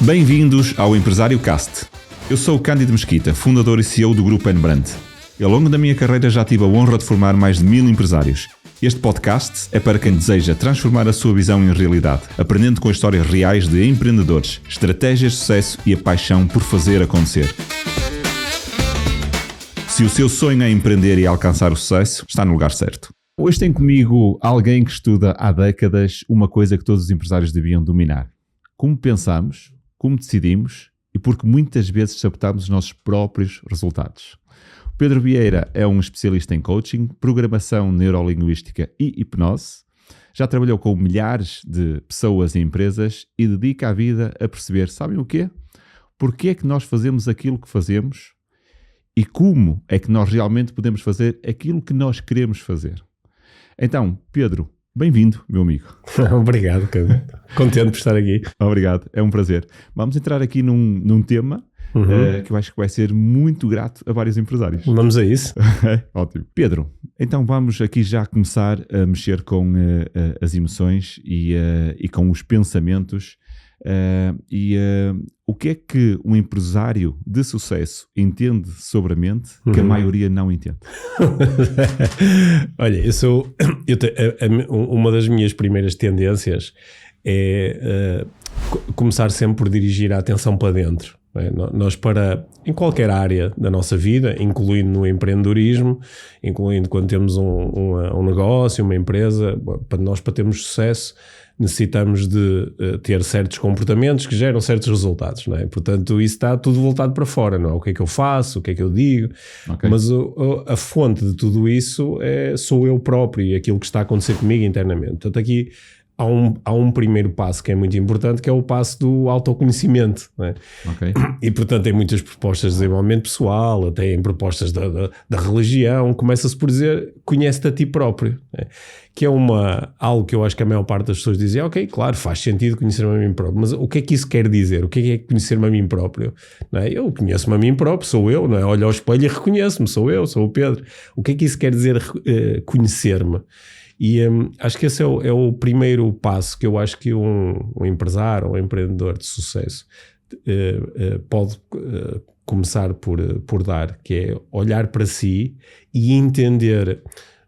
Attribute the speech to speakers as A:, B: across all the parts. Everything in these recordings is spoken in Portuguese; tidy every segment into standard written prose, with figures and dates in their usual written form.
A: Bem-vindos ao Empresário Cast. Eu sou o Cândido Mesquita, fundador e CEO do Grupo N-Brand. E ao longo da minha carreira já tive a honra de formar mais de 1000 empresários. Este podcast é para quem deseja transformar a sua visão em realidade, aprendendo com histórias reais de empreendedores, estratégias de sucesso e a paixão por fazer acontecer. Se o seu sonho é empreender e alcançar o sucesso, está no lugar certo. Hoje tenho comigo alguém que estuda há décadas uma coisa que todos os empresários deviam dominar. Como pensamos, como decidimos e porque muitas vezes sabotamos os nossos próprios resultados. O Pedro Vieira é um especialista em coaching, programação neurolinguística e hipnose. Já trabalhou com milhares de pessoas e empresas e dedica a vida a perceber, sabem o quê? Porque é que nós fazemos aquilo que fazemos e como é que nós realmente podemos fazer aquilo que nós queremos fazer. Então, Pedro, bem-vindo, meu amigo.
B: Obrigado, Cândido. Contente por estar aqui.
A: Obrigado, é um prazer. Vamos entrar aqui num tema que eu acho que vai ser muito grato a vários empresários.
B: Vamos a isso.
A: Ótimo. Pedro, então vamos aqui já começar a mexer com as emoções e com os pensamentos. O que é que um empresário de sucesso entende sobre a mente que a maioria não entende?
B: Olha, uma das minhas primeiras tendências é começar sempre por dirigir a atenção para dentro. Nós em qualquer área da nossa vida, incluindo no empreendedorismo, incluindo quando temos um negócio, uma empresa, para termos sucesso, necessitamos de ter certos comportamentos que geram certos resultados, não é? Portanto, isso está tudo voltado para fora, não é? O que é que eu faço, o que é que eu digo, okay. Mas a fonte de tudo isso sou eu próprio e aquilo que está a acontecer comigo internamente. Portanto, aqui há um primeiro passo que é muito importante, que é o passo do autoconhecimento, não é?
A: Okay.
B: E, portanto, tem muitas propostas de desenvolvimento pessoal, até em propostas da religião, começa-se por dizer, conhece-te a ti próprio, não é? Que é algo que eu acho que a maior parte das pessoas dizem, ok, claro, faz sentido conhecer-me a mim próprio, mas o que é que isso quer dizer? O que é conhecer-me a mim próprio? Não é? Eu conheço-me a mim próprio, sou eu, não é? Olho ao espelho e reconheço-me, sou eu, sou o Pedro. O que é que isso quer dizer conhecer-me? E acho que esse é o primeiro passo que eu acho que um empresário ou um empreendedor de sucesso pode começar por dar, que é olhar para si e entender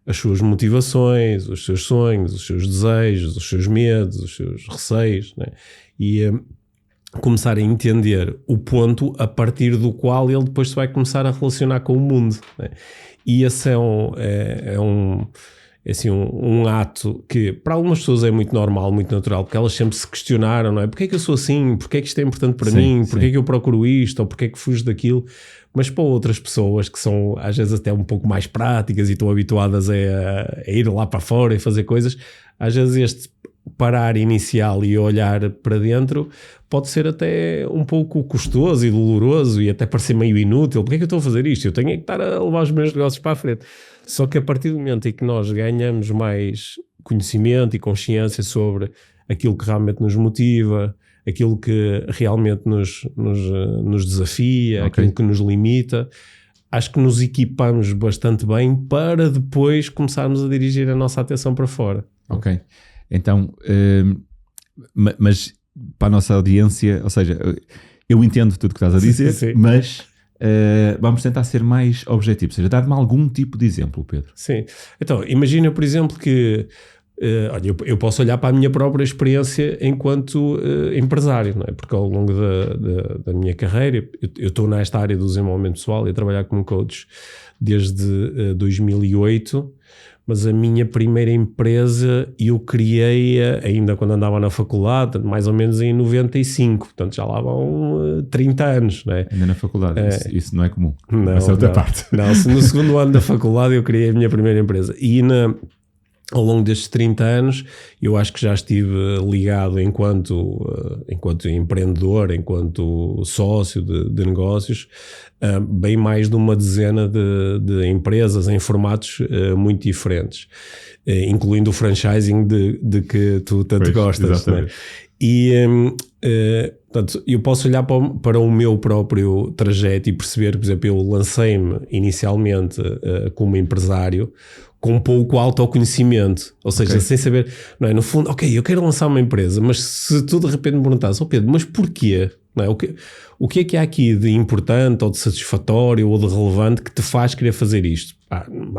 B: as suas motivações, os seus sonhos, os seus desejos, os seus medos, os seus receios, né? E começar a entender o ponto a partir do qual ele depois se vai começar a relacionar com o mundo, né? E esse é um ato que para algumas pessoas é muito normal, muito natural, porque elas sempre se questionaram, não é? Porque é que eu sou assim? Porque é que isto é importante para mim? Porque é que eu procuro isto? Ou porque é que fujo daquilo? Mas para outras pessoas que são às vezes até um pouco mais práticas e estão habituadas a ir lá para fora e fazer coisas, às vezes este parar inicial e olhar para dentro pode ser até um pouco custoso e doloroso e até parecer meio inútil. Porque é que eu estou a fazer isto? Eu tenho que estar a levar os meus negócios para a frente. Só que a partir do momento em que nós ganhamos mais conhecimento e consciência sobre aquilo que realmente nos motiva, aquilo que realmente nos desafia, okay. Aquilo que nos limita, acho que nos equipamos bastante bem para depois começarmos a dirigir a nossa atenção para fora.
A: Ok. Então, mas para a nossa audiência, ou seja, eu entendo tudo o que estás a dizer, sim. Mas vamos tentar ser mais objetivos, ou seja, dar-me algum tipo de exemplo, Pedro.
B: Sim. Então, imagina, por exemplo, que olha, eu posso olhar para a minha própria experiência enquanto empresário, não é? Porque ao longo da minha carreira, eu estou nesta área do desenvolvimento pessoal e a trabalhar como coach desde 2008, mas a minha primeira empresa eu criei-a ainda quando andava na faculdade, mais ou menos em 95, portanto já lá vão 30 anos. Não é?
A: Ainda na faculdade, isso não é comum.
B: Não,
A: essa é outra parte.
B: Não, no segundo ano da faculdade eu criei a minha primeira empresa e ao longo destes 30 anos, eu acho que já estive ligado enquanto empreendedor, enquanto sócio de negócios, bem mais de uma dezena de empresas em formatos muito diferentes, incluindo o franchising de que tu tanto gostas. Né? E portanto, eu posso olhar para o meu próprio trajeto e perceber, por exemplo, eu lancei-me inicialmente como empresário com pouco autoconhecimento, ou seja, sem saber, não é? No fundo, ok, eu quero lançar uma empresa, mas se tu de repente me perguntasses, Pedro, mas porquê? Não é? O que é há aqui de importante ou de satisfatório ou de relevante que te faz querer fazer isto?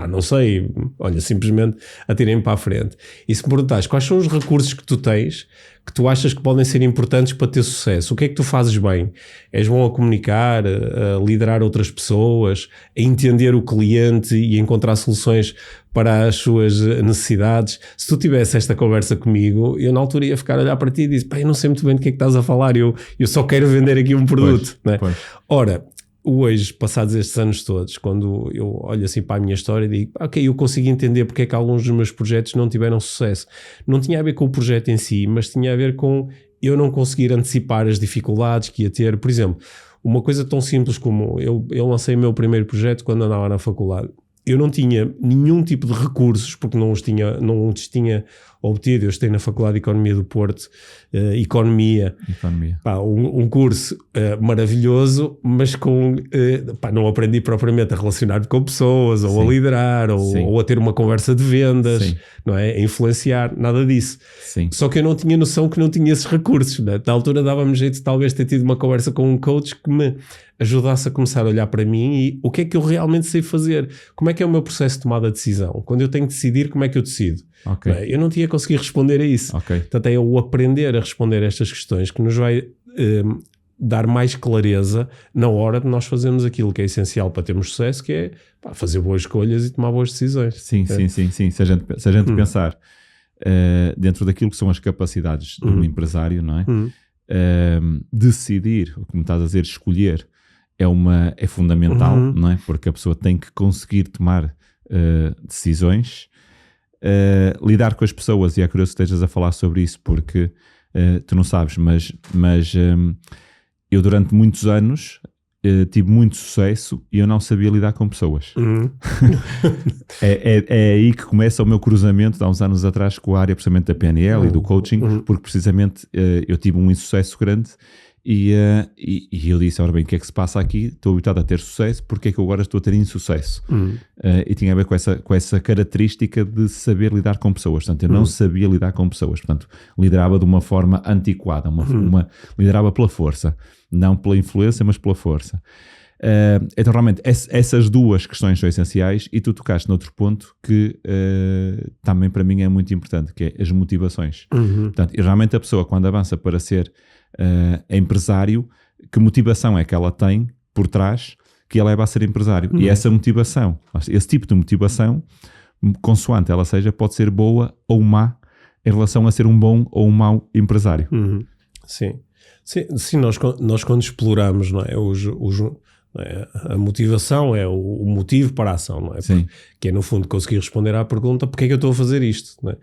B: Não sei, olha, simplesmente atirem para a frente. E se me perguntares quais são os recursos que tu tens que tu achas que podem ser importantes para ter sucesso, o que é que tu fazes bem? És bom a comunicar, a liderar outras pessoas, a entender o cliente e encontrar soluções para as suas necessidades? Se tu tivesse esta conversa comigo, eu na altura ia ficar a olhar para ti e dizer, eu não sei muito bem do que é que estás a falar, eu só quero vender aqui um produto.
A: Pois,
B: né?
A: pois.
B: Ora, hoje, passados estes anos todos, quando eu olho assim para a minha história e digo, ok, eu consigo entender porque é que alguns dos meus projetos não tiveram sucesso. Não tinha a ver com o projeto em si, mas tinha a ver com eu não conseguir antecipar as dificuldades que ia ter. Por exemplo, uma coisa tão simples como eu lancei o meu primeiro projeto quando andava na faculdade. Eu não tinha nenhum tipo de recursos, porque não os tinha obtido. Eu estei na Faculdade de Economia do Porto, Economia. Um curso maravilhoso, mas não aprendi propriamente a relacionar-me com pessoas, ou a liderar, ou a ter uma conversa de vendas, não é? A influenciar, nada disso.
A: Sim.
B: Só que eu não tinha noção que não tinha esses recursos. Né? Na altura dava-me jeito de talvez ter tido uma conversa com um coach que me ajudasse a começar a olhar para mim e o que é que eu realmente sei fazer, como é que é o meu processo de tomada de decisão, quando eu tenho que decidir, como é que eu decido.
A: Okay.
B: Eu não tinha conseguido responder a isso. Portanto, é o aprender a responder a estas questões que nos vai dar mais clareza na hora de nós fazermos aquilo que é essencial para termos sucesso, que é fazer boas escolhas e tomar boas decisões.
A: Sim. Se a gente pensar dentro daquilo que são as capacidades de um empresário, não é? Decidir, como estás a dizer, escolher é fundamental, não é? Porque a pessoa tem que conseguir tomar decisões, lidar com as pessoas, e é curioso que estejas a falar sobre isso, porque tu não sabes, mas eu durante muitos anos tive muito sucesso e eu não sabia lidar com pessoas. É aí que começa o meu cruzamento, há uns anos atrás, com a área precisamente da PNL e do coaching, porque precisamente eu tive um insucesso grande e eu disse, ora bem, o que é que se passa aqui? Estou habituado a ter sucesso, porque é que eu agora estou a ter insucesso? E tinha a ver com essa característica de saber lidar com pessoas. Portanto, eu não sabia lidar com pessoas, portanto, liderava de uma forma antiquada, liderava pela força, não pela influência, mas pela força. Então, realmente, essas duas questões são essenciais, e tu tocaste noutro ponto que também para mim é muito importante, que é as motivações. Portanto, e realmente a pessoa, quando avança para ser empresário, que motivação é que ela tem por trás que a leva a ser empresário? E essa motivação, esse tipo de motivação, consoante ela seja, pode ser boa ou má em relação a ser um bom ou um mau empresário.
B: Sim, nós quando exploramos, não é, a motivação é o motivo para a ação, não é? Que é no fundo conseguir responder à pergunta, porque é que eu estou a fazer isto, não é?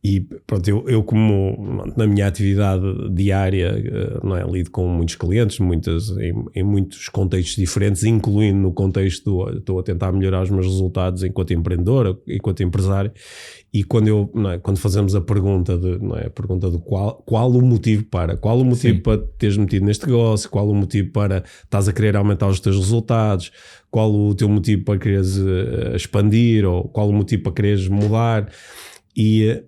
B: E pronto, eu como na minha atividade diária, não é, lido com muitos clientes, em muitos contextos diferentes, incluindo no contexto estou a tentar melhorar os meus resultados enquanto empreendedor, enquanto empresário, e quando fazemos a pergunta de qual o motivo para teres metido neste negócio, qual o motivo para estás a querer aumentar os teus resultados, qual o teu motivo para quereres expandir, ou qual o motivo para quereres mudar. E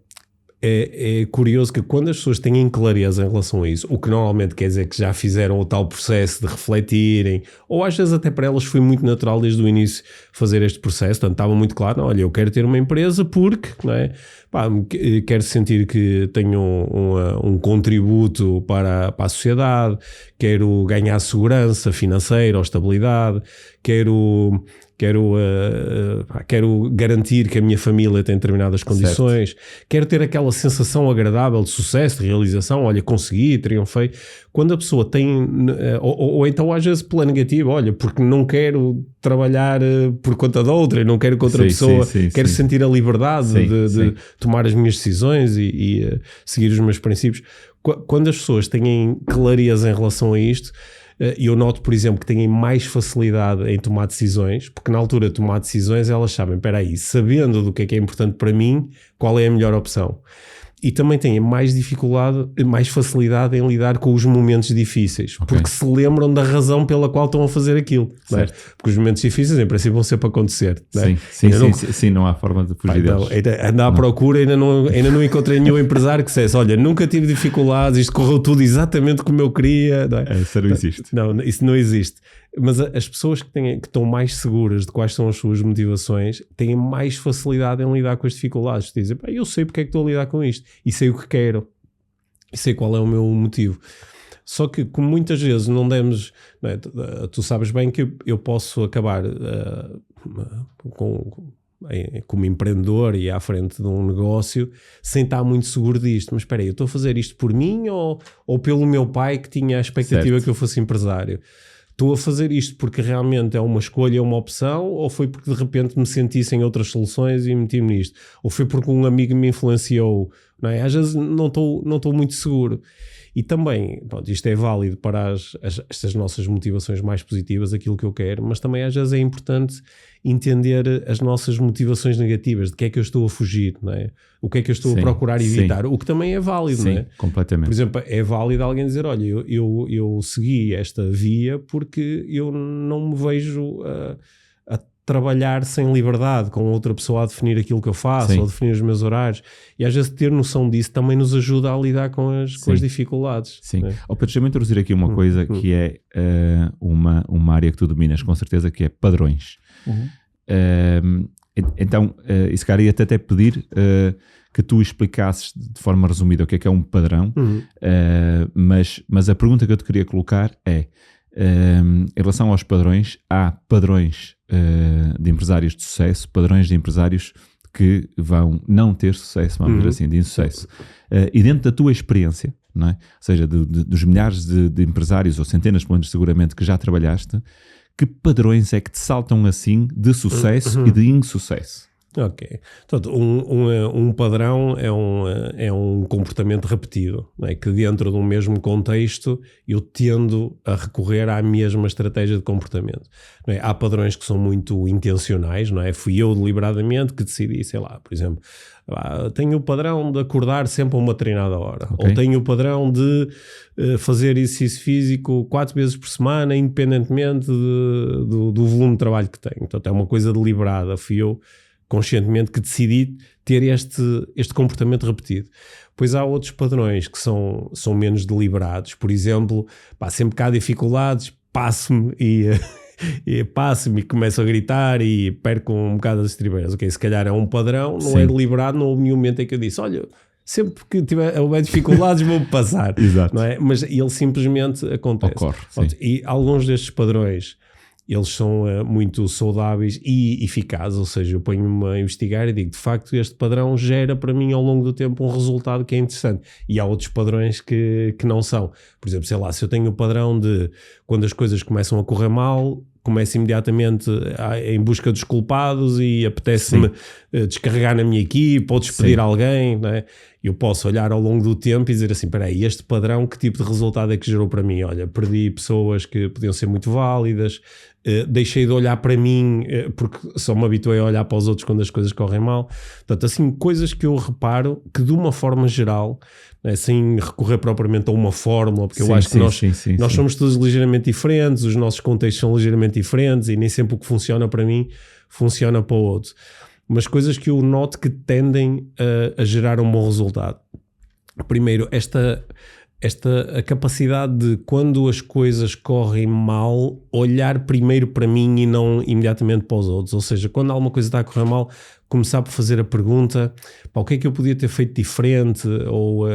B: é curioso que quando as pessoas têm clareza em relação a isso, o que normalmente quer dizer que já fizeram o tal processo de refletirem, ou às vezes até para elas foi muito natural desde o início fazer este processo, portanto estava muito claro, não, olha, eu quero ter uma empresa porque, não é? Quero sentir que tenho um contributo para a sociedade, quero ganhar segurança financeira ou estabilidade, quero garantir que a minha família tem determinadas condições, quero ter aquela sensação agradável de sucesso, de realização, olha, consegui, triunfei. Quando a pessoa tem, ou então às vezes pela negativa, olha, porque não quero trabalhar por conta de outra, e não quero que outra pessoa, quero sentir a liberdade de tomar as minhas decisões e seguir os meus princípios. Quando as pessoas têm clareza em relação a isto, eu noto, por exemplo, que têm mais facilidade em tomar decisões, porque na altura de tomar decisões elas sabem, espera aí, sabendo do que é importante para mim, qual é a melhor opção. e também têm mais dificuldade, mais facilidade em lidar com os momentos difíceis, porque se lembram da razão pela qual estão a fazer aquilo, não é? Porque os momentos difíceis em princípio vão sempre acontecer, não é?
A: Sim, não há forma de fugir deles.
B: Ando à procura, ainda não encontrei nenhum empresário que dissesse, olha, nunca tive dificuldades, isto correu tudo exatamente como eu queria, não é?
A: Isso não existe.
B: Não, isso não existe. Mas as pessoas que estão mais seguras de quais são as suas motivações têm mais facilidade em lidar com as dificuldades. Dizem, eu sei porque é que estou a lidar com isto e sei o que quero e sei qual é o meu motivo. Só que, como muitas vezes não demos, não é? Tu sabes bem que eu posso acabar como empreendedor e à frente de um negócio sem estar muito seguro disto. Mas espera aí, eu estou a fazer isto por mim ou pelo meu pai que tinha a expectativa que eu fosse empresário? Estou a fazer isto porque realmente é uma escolha, é uma opção, ou foi porque de repente me senti sem outras soluções e meti-me nisto? Ou foi porque um amigo me influenciou? Não é? Às vezes não estou muito seguro. E também, pronto, isto é válido para estas nossas motivações mais positivas, aquilo que eu quero, mas também às vezes é importante entender as nossas motivações negativas, de que é que eu estou a fugir, não é? O que é que eu estou a procurar evitar, o que também é válido, não é?
A: Completamente.
B: Por exemplo, é válido alguém dizer, olha, eu segui esta via porque eu não me vejo a trabalhar sem liberdade, com outra pessoa a definir aquilo que eu faço, ou definir os meus horários, e às vezes ter noção disso também nos ajuda a lidar com as dificuldades.
A: Sim.
B: Né?
A: Pedro, deixa-me introduzir aqui uma coisa que é uma área que tu dominas com certeza, que é padrões. Então, e se calhar ia-te até pedir que tu explicasses de forma resumida o que é um padrão, mas a pergunta que eu te queria colocar é, em relação aos padrões, há padrões de empresários de sucesso, padrões de empresários que vão não ter sucesso, vamos dizer assim, de insucesso. E dentro da tua experiência, não é? Ou seja, dos milhares de empresários, ou centenas, pelo menos seguramente, que já trabalhaste, que padrões é que te saltam assim de sucesso e de insucesso?
B: Ok. Portanto, um padrão é um comportamento repetido, não é? Que dentro de um mesmo contexto eu tendo a recorrer à mesma estratégia de comportamento. Não é? Há padrões que são muito intencionais, não é? Fui eu deliberadamente que decidi, sei lá, por exemplo, tenho o padrão de acordar sempre a uma determinada hora, ou tenho o padrão de fazer exercício físico 4 vezes por semana, independentemente do volume de trabalho que tenho. Portanto, é uma coisa deliberada. Fui eu conscientemente que decidi ter este comportamento repetido. Pois há outros padrões que são menos deliberados. Por exemplo, sempre que há dificuldades, passo-me e começo a gritar e perco um bocado as estribeiras. Ok, se calhar é um padrão, não é deliberado, não houve nenhum momento em que eu disse, olha, sempre que houver dificuldades vou passar.
A: Exato.
B: Não é? Mas ele simplesmente acontece.
A: Ocorre,
B: e alguns destes padrões eles são muito saudáveis e eficazes, ou seja, eu ponho-me a investigar e digo, de facto, este padrão gera para mim ao longo do tempo um resultado que é interessante. E há outros padrões que não são. Por exemplo, sei lá, se eu tenho o padrão de quando as coisas começam a correr mal, começo imediatamente em busca dos culpados e apetece-me descarregar na minha equipe ou despedir alguém, não é? Eu posso olhar ao longo do tempo e dizer assim, espera aí, este padrão, que tipo de resultado é que gerou para mim? Olha, perdi pessoas que podiam ser muito válidas, deixei de olhar para mim porque só me habituei a olhar para os outros quando as coisas correm mal. Portanto, assim, coisas que eu reparo que de uma forma geral, né, sem recorrer propriamente a uma fórmula, porque eu acho que nós somos todos ligeiramente diferentes, os nossos contextos são ligeiramente diferentes e nem sempre o que funciona para mim funciona para o outro. Mas coisas que eu noto que tendem a gerar um bom resultado. Primeiro, a capacidade de, quando as coisas correm mal, olhar primeiro para mim e não imediatamente para os outros. Ou seja, quando alguma coisa está a correr mal, começar por fazer a pergunta, o que é que eu podia ter feito diferente, ou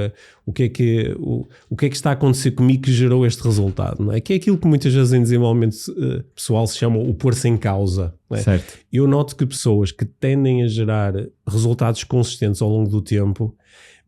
B: o que é que está a acontecer comigo que gerou este resultado, não é? Que é aquilo que muitas vezes em desenvolvimento pessoal se chama o pôr-se em causa, não é?
A: Certo.
B: Eu noto que pessoas que tendem a gerar resultados consistentes ao longo do tempo,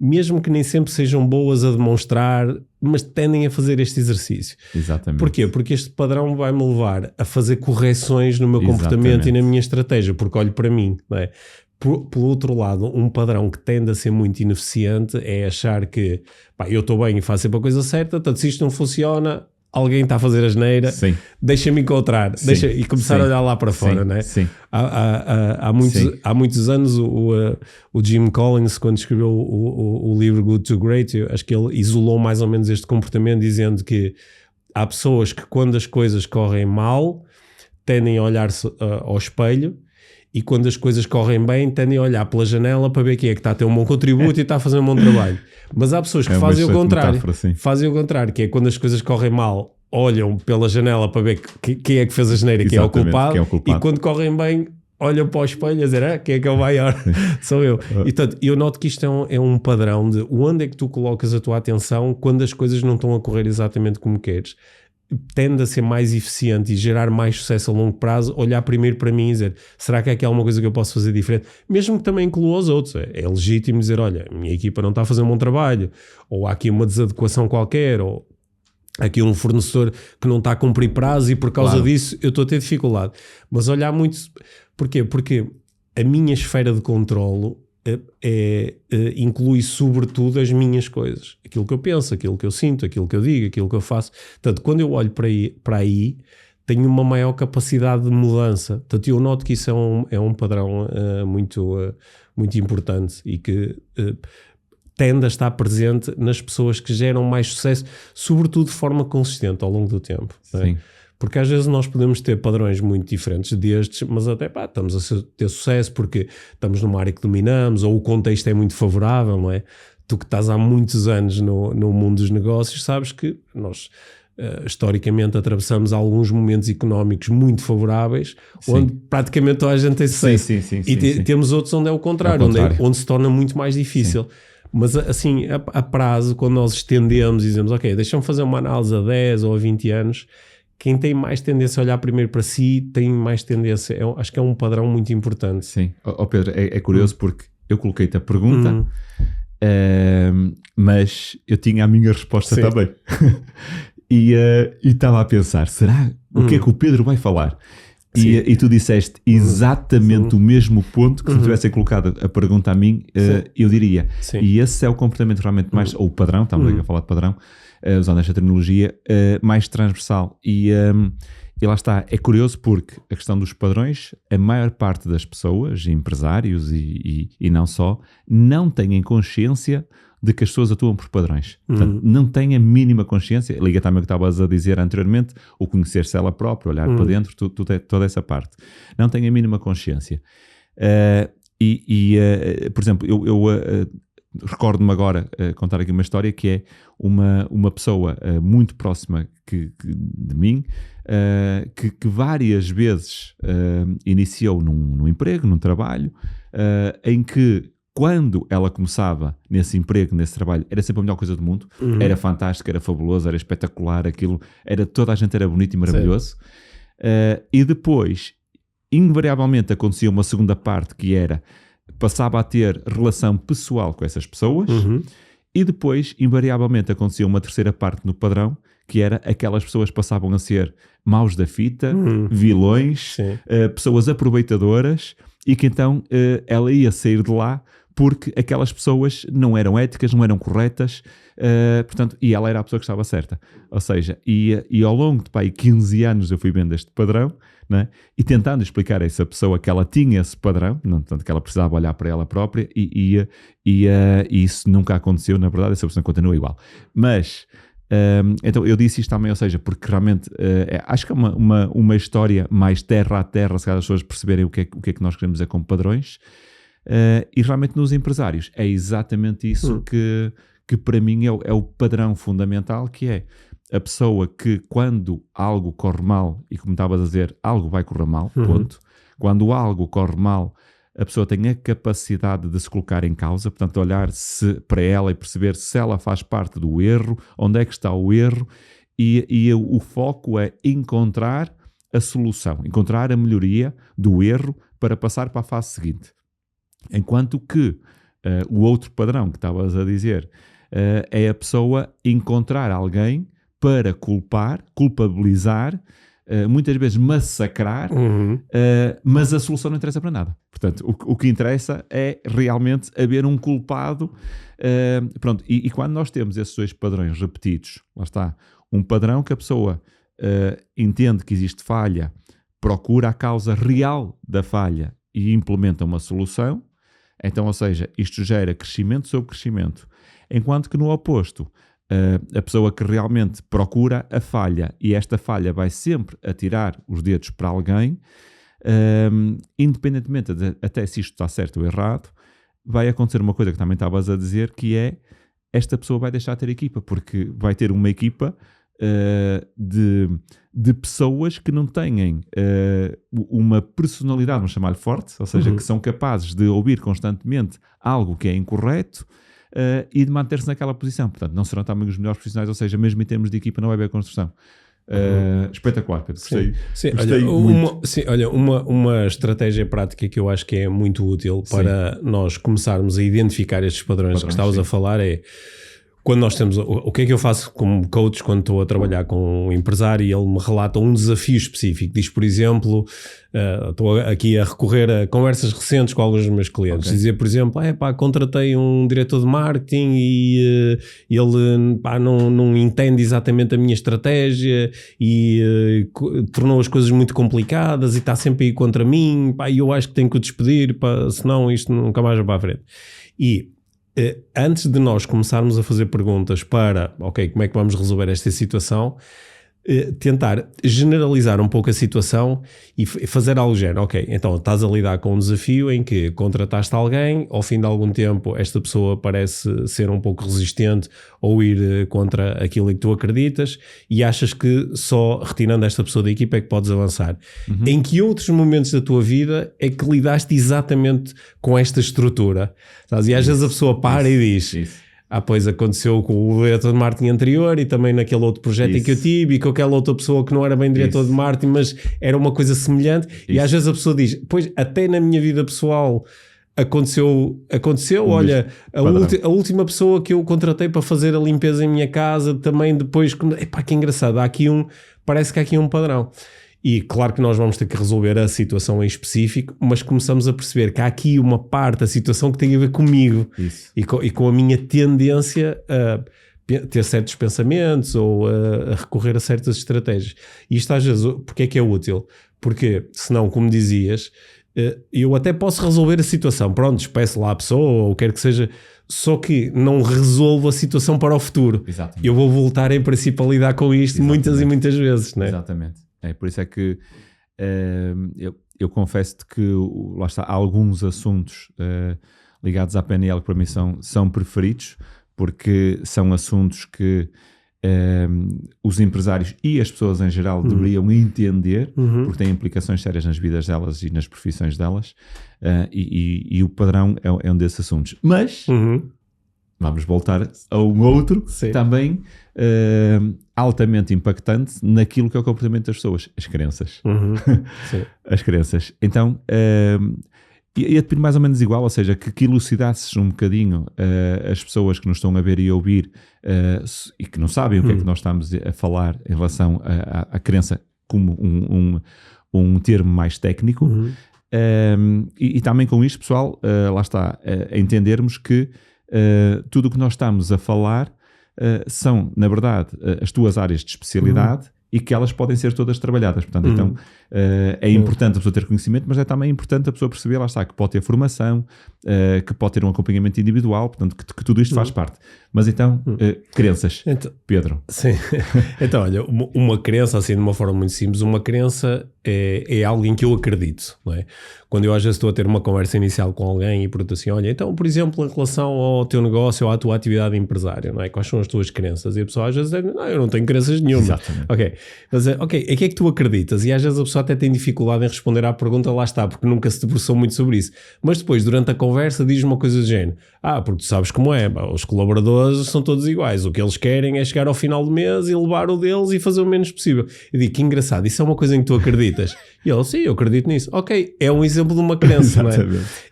B: mesmo que nem sempre sejam boas a demonstrar, mas tendem a fazer este exercício.
A: Exatamente.
B: Porquê? Porque este padrão vai-me levar a fazer correções no meu comportamento e na minha estratégia, porque olho para mim, não é? Pelo outro lado, um padrão que tende a ser muito ineficiente é achar que eu estou bem e faço sempre a coisa certa, portanto, se isto não funciona, alguém está a fazer asneira,
A: Sim.
B: deixa-me encontrar, e começar a olhar lá para fora, não é?
A: Sim.
B: Há muitos anos o Jim Collins, quando escreveu o livro Good to Great, acho que ele isolou mais ou menos este comportamento, dizendo que há pessoas que, quando as coisas correm mal, tendem a olhar-se ao espelho, e quando as coisas correm bem, tendem a olhar pela janela para ver quem é que está a ter um bom contributo e está a fazer um bom trabalho. Mas há pessoas que fazem o contrário. Fazem o contrário, que é quando as coisas correm mal, olham pela janela para ver quem é que fez a geneira, quem é o culpado, e quando correm bem, olham para o espelho a dizer, quem é que é o maior? Sou eu. E, portanto, eu noto que isto é um padrão de onde é que tu colocas a tua atenção quando as coisas não estão a correr exatamente como queres. Tende a ser mais eficiente e gerar mais sucesso a longo prazo, olhar primeiro para mim e dizer, será que é aqui alguma coisa que eu posso fazer diferente? Mesmo que também inclua os outros. É legítimo dizer, olha, a minha equipa não está a fazer um bom trabalho, ou há aqui uma desadequação qualquer, ou aqui um fornecedor que não está a cumprir prazo e por causa disso eu estou a ter dificuldade. Mas olhar muito... Porquê? Porque a minha esfera de controlo inclui sobretudo as minhas coisas, aquilo que eu penso, aquilo que eu sinto, aquilo que eu digo, aquilo que eu faço. Portanto, quando eu olho para aí tenho uma maior capacidade de mudança. Portanto, eu noto que isso é um padrão muito importante e que tende a estar presente nas pessoas que geram mais sucesso, sobretudo de forma consistente ao longo do tempo.
A: Sim.
B: Porque às vezes nós podemos ter padrões muito diferentes destes, mas até estamos a ter sucesso porque estamos numa área que dominamos, ou o contexto é muito favorável, não é? Tu que estás há muitos anos no mundo dos negócios, sabes que nós historicamente atravessamos alguns momentos económicos muito favoráveis, onde praticamente toda a gente tem sucesso.
A: Sim,
B: temos outros onde é o contrário, onde se torna muito mais difícil. Sim. Mas assim, a prazo, quando nós estendemos e dizemos, ok, deixa-me fazer uma análise a 10 ou a 20 anos, quem tem mais tendência a olhar primeiro para si tem mais tendência, acho que é um padrão muito importante.
A: Sim, Pedro, é curioso porque eu coloquei-te a pergunta, mas eu tinha a minha resposta também. E estava a pensar, será? O que é que o Pedro vai falar? E tu disseste exatamente o mesmo ponto que se tivessem colocado a pergunta a mim, eu diria. Sim. E esse é o comportamento realmente mais, ou o padrão, estamos aqui a falar de padrão, usando esta terminologia, mais transversal. E lá está, é curioso porque a questão dos padrões, a maior parte das pessoas, empresários e não só, não têm consciência de que as pessoas atuam por padrões. Portanto, não têm a mínima consciência, liga também o que estavas a dizer anteriormente, o conhecer-se ela própria, olhar para dentro, toda essa parte. Não têm a mínima consciência. Por exemplo, eu recordo-me agora contar aqui uma história que é uma pessoa muito próxima de mim, que várias vezes iniciou num emprego, num trabalho, em que quando ela começava nesse emprego, nesse trabalho, era sempre a melhor coisa do mundo, era fantástico, era fabuloso, era espetacular, aquilo, toda a gente era bonito e maravilhoso. E depois, invariavelmente, acontecia uma segunda parte que era, passava a ter relação pessoal com essas pessoas, e depois, invariavelmente, acontecia uma terceira parte no padrão, que era aquelas pessoas passavam a ser maus da fita, vilões, pessoas aproveitadoras, e que então ela ia sair de lá porque aquelas pessoas não eram éticas, não eram corretas, portanto, e ela era a pessoa que estava certa. Ou seja, e ao longo de 15 anos eu fui vendo este padrão, né? E tentando explicar a essa pessoa que ela tinha esse padrão, não, portanto, que ela precisava olhar para ela própria, e isso nunca aconteceu, na verdade, essa pessoa continua igual. Mas, então eu disse isto também, ou seja, porque realmente acho que é uma história mais terra a terra, se as pessoas perceberem o que é que nós queremos dizer como padrões, e realmente nos empresários é exatamente isso que para mim é o padrão fundamental, que é a pessoa que quando algo corre mal, e como estavas a dizer, algo vai correr mal, ponto. Quando algo corre mal, a pessoa tem a capacidade de se colocar em causa, portanto olhar para ela e perceber se ela faz parte do erro, onde é que está o erro, e o foco é encontrar a solução, encontrar a melhoria do erro para passar para a fase seguinte. Enquanto que o outro padrão que estavas a dizer é a pessoa encontrar alguém para culpabilizar, muitas vezes massacrar, mas a solução não interessa para nada. Portanto, o que interessa é realmente haver um culpado. Pronto, e quando nós temos esses dois padrões repetidos, lá está, um padrão que a pessoa entende que existe falha, procura a causa real da falha e implementa uma solução. Então, ou seja, isto gera crescimento sobre crescimento. Enquanto que no oposto, a pessoa que realmente procura a falha e esta falha vai sempre atirar os dedos para alguém, independentemente de até se isto está certo ou errado, vai acontecer uma coisa que também estavas a dizer, que é esta pessoa vai deixar de ter equipa, porque vai ter uma equipa de pessoas que não têm uma personalidade, vamos chamar-lhe forte, ou seja, que são capazes de ouvir constantemente algo que é incorreto e de manter-se naquela posição. Portanto, não serão também os melhores profissionais, ou seja, mesmo em termos de equipa não vai haver construção. Espetacular, Pedro. Gostei muito.
B: Olha, uma estratégia prática que eu acho que é muito útil para nós começarmos a identificar estes padrões que estavas a falar é... Quando nós temos, o que é que eu faço como coach quando estou a trabalhar com um empresário e ele me relata um desafio específico? Diz, por exemplo, estou aqui a recorrer a conversas recentes com alguns dos meus clientes. Dizer, por exemplo, contratei um diretor de marketing e ele não entende exatamente a minha estratégia e tornou as coisas muito complicadas e está sempre aí contra mim. E eu acho que tenho que o despedir, senão isto nunca mais vai para a frente. E antes de nós começarmos a fazer perguntas para, como é que vamos resolver esta situação, tentar generalizar um pouco a situação e fazer algo género. Então estás a lidar com um desafio em que contrataste alguém, ao fim de algum tempo esta pessoa parece ser um pouco resistente ou ir contra aquilo em que tu acreditas e achas que só retirando esta pessoa da equipa é que podes avançar. Em que outros momentos da tua vida é que lidaste exatamente com esta estrutura? E às vezes a pessoa para e diz... pois aconteceu com o diretor de marketing anterior e também naquele outro projeto em que eu tive e com aquela outra pessoa que não era bem diretor de marketing, mas era uma coisa semelhante. E às vezes a pessoa diz, pois até na minha vida pessoal aconteceu. Olha, a última pessoa que eu contratei para fazer a limpeza em minha casa também depois... que engraçado, parece que há aqui um padrão. E claro que nós vamos ter que resolver a situação em específico, mas começamos a perceber que há aqui uma parte da situação que tem a ver comigo e com a minha tendência a ter certos pensamentos ou a recorrer a certas estratégias. E isto às vezes, porque é que é útil? Porque senão, como dizias, eu até posso resolver a situação, pronto, despeço lá a pessoa ou quer que seja, só que não resolvo a situação para o futuro.
A: Exatamente.
B: Eu vou voltar em princípio a lidar com isto muitas e muitas vezes, não é?
A: Exatamente. Por isso é que eu confesso-te que lá está, há alguns assuntos ligados à PNL que para mim são preferidos, porque são assuntos que os empresários e as pessoas em geral deveriam entender, porque têm implicações sérias nas vidas delas e nas profissões delas, e o padrão é um desses assuntos. Mas vamos voltar a um outro também altamente impactante naquilo que é o comportamento das pessoas, as crenças. As crenças. Então, ia-te pedir mais ou menos igual, ou seja, que elucidasses um bocadinho as pessoas que nos estão a ver e a ouvir e que não sabem o que é que nós estamos a falar em relação à crença como um termo mais técnico. E também com isto, pessoal, lá está, entendermos que tudo o que nós estamos a falar são, na verdade, as tuas áreas de especialidade e que elas podem ser todas trabalhadas. Portanto, então, é importante a pessoa ter conhecimento, mas é também importante a pessoa perceber, lá está, que pode ter formação, que pode ter um acompanhamento individual, portanto, que tudo isto faz parte. Mas então, crenças, então, Pedro.
B: Sim. Então, olha, uma crença, assim, de uma forma muito simples, uma crença é algo em que eu acredito, não é? Quando eu às vezes estou a ter uma conversa inicial com alguém e pergunto assim, olha, então, por exemplo, em relação ao teu negócio ou à tua atividade empresária, não é? Quais são as tuas crenças? E a pessoa às vezes diz, não, eu não tenho crenças nenhuma.
A: Exatamente.
B: Mas em que é que tu acreditas? E às vezes a pessoa até tem dificuldade em responder à pergunta, lá está, porque nunca se debruçou muito sobre isso. Mas depois, durante a conversa, diz uma coisa do género, porque tu sabes como é, os colaboradores são todos iguais, o que eles querem é chegar ao final do mês e levar o deles e fazer o menos possível. Eu digo, que engraçado, isso é uma coisa em que tu acreditas? E ele, sim, eu acredito nisso. É um exemplo de uma crença, não é?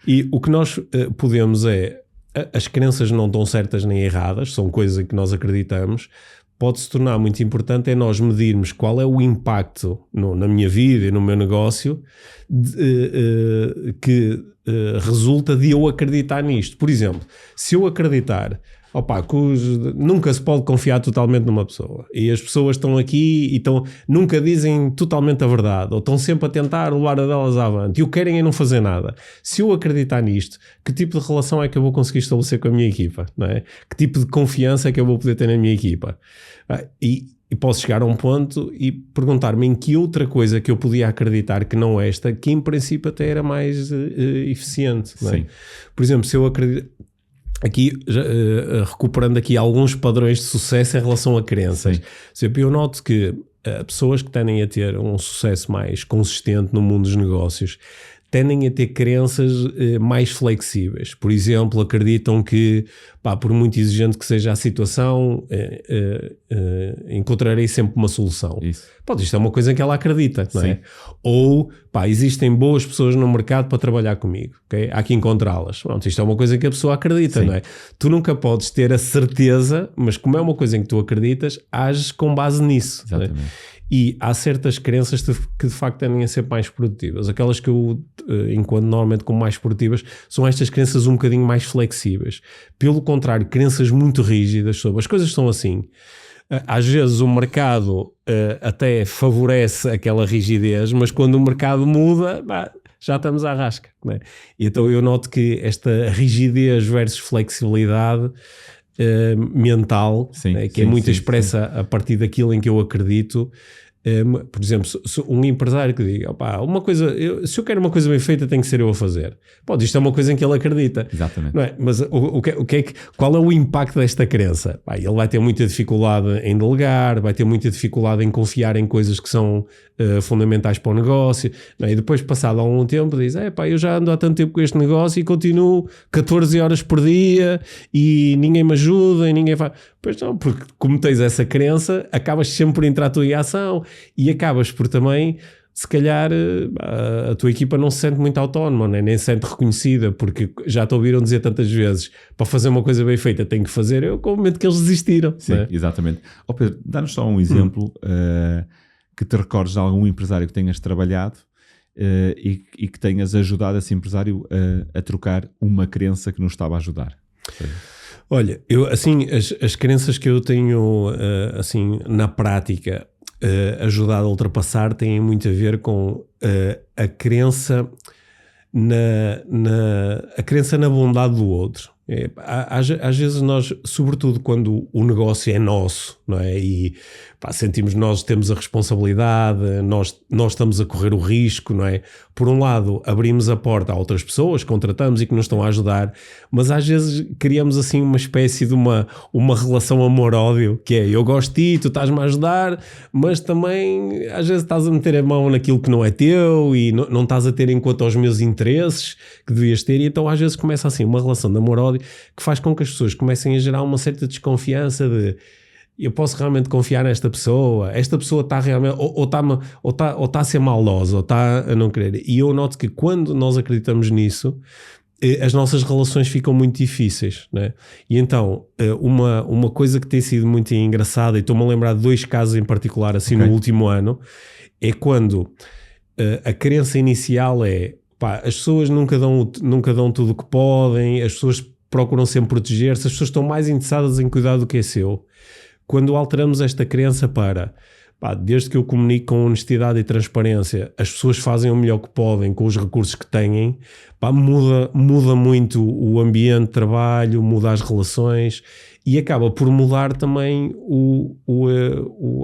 B: E o que nós podemos as crenças não estão certas nem erradas, são coisas em que nós acreditamos. Pode se tornar muito importante nós medirmos qual é o impacto na minha vida e no meu negócio que resulta de eu acreditar nisto. Por exemplo, se eu acreditar, Opa, nunca se pode confiar totalmente numa pessoa. E as pessoas estão aqui e nunca dizem totalmente a verdade, ou estão sempre a tentar levar a delas avante e o querem é não fazer nada. Se eu acreditar nisto, que tipo de relação é que eu vou conseguir estabelecer com a minha equipa? Não é? Que tipo de confiança é que eu vou poder ter na minha equipa? E posso chegar a um ponto e perguntar-me em que outra coisa que eu podia acreditar que não esta, que em princípio até era mais eficiente. Não é?
A: Sim.
B: Por exemplo, se eu acredito... Aqui, recuperando aqui alguns padrões de sucesso em relação a crenças. Sempre eu noto que pessoas que tendem a ter um sucesso mais consistente no mundo dos negócios tendem a ter crenças mais flexíveis. Por exemplo, acreditam que, por muito exigente que seja a situação, encontrarei sempre uma solução. Isto é uma coisa que ela acredita, não é? Ou, existem boas pessoas no mercado para trabalhar comigo, okay? Há que encontrá-las. Pronto, isto é uma coisa que a pessoa acredita, não é? Tu nunca podes ter a certeza, mas como é uma coisa em que tu acreditas, ages com base nisso.
A: Exatamente.
B: Não é? E há certas crenças que de facto tendem a ser mais produtivas. Aquelas que eu enquadro normalmente como mais produtivas são estas crenças um bocadinho mais flexíveis. Pelo contrário, crenças muito rígidas sobre as coisas são assim. Às vezes o mercado até favorece aquela rigidez, mas quando o mercado muda, já estamos à rasca. Não é? Então eu noto que esta rigidez versus flexibilidade mental, que é muito expressa a partir daquilo em que eu acredito. Por exemplo, um empresário que diga uma coisa, se eu quero uma coisa bem feita tem que ser eu a fazer. Isto é uma coisa em que ele acredita.
A: Exatamente.
B: Não é? Mas qual é o impacto desta crença? Ele vai ter muita dificuldade em delegar, vai ter muita dificuldade em confiar em coisas que são fundamentais para o negócio, não é? E depois, passado algum tempo, diz, eu já ando há tanto tempo com este negócio e continuo 14 horas por dia e ninguém me ajuda e ninguém faz. Pois não, porque como tens essa crença, acabas sempre por entrar a tua ação e acabas por também, se calhar, a tua equipa não se sente muito autónoma, né? Nem se sente reconhecida, porque já te ouviram dizer tantas vezes, para fazer uma coisa bem feita tem que fazer, com o momento que eles desistiram.
A: Sim, né? Exatamente. Pedro, dá-nos só um exemplo que te recordes de algum empresário que tenhas trabalhado e que tenhas ajudado esse empresário a trocar uma crença que nos estava a ajudar.
B: Olha, as crenças que eu tenho na prática ajudado a ultrapassar têm muito a ver com a crença na bondade do outro. Às vezes nós, sobretudo quando o negócio é nosso, não é? E sentimos nós temos a responsabilidade, nós estamos a correr o risco, não é? Por um lado, abrimos a porta a outras pessoas, contratamos e que nos estão a ajudar, mas às vezes criamos assim uma espécie de uma relação amor-ódio, que é eu gosto de ti, tu estás-me a ajudar, mas também às vezes estás a meter a mão naquilo que não é teu e não estás a ter em conta os meus interesses que devias ter, e então às vezes começa assim uma relação de amor-ódio que faz com que as pessoas comecem a gerar uma certa desconfiança de eu posso realmente confiar nesta pessoa? Esta pessoa está realmente ou está a ser maldosa, ou está a não querer. E eu noto que quando nós acreditamos nisso, as nossas relações ficam muito difíceis, né? E então, uma coisa que tem sido muito engraçada, e estou-me a lembrar de 2 casos em particular, assim, no último ano, é quando a crença inicial é as pessoas nunca dão tudo o que podem, as pessoas procuram sempre proteger-se, as pessoas estão mais interessadas em cuidar do que é seu. Quando alteramos esta crença para desde que eu comunico com honestidade e transparência, as pessoas fazem o melhor que podem com os recursos que têm, muda muito o ambiente de trabalho, muda as relações e acaba por mudar também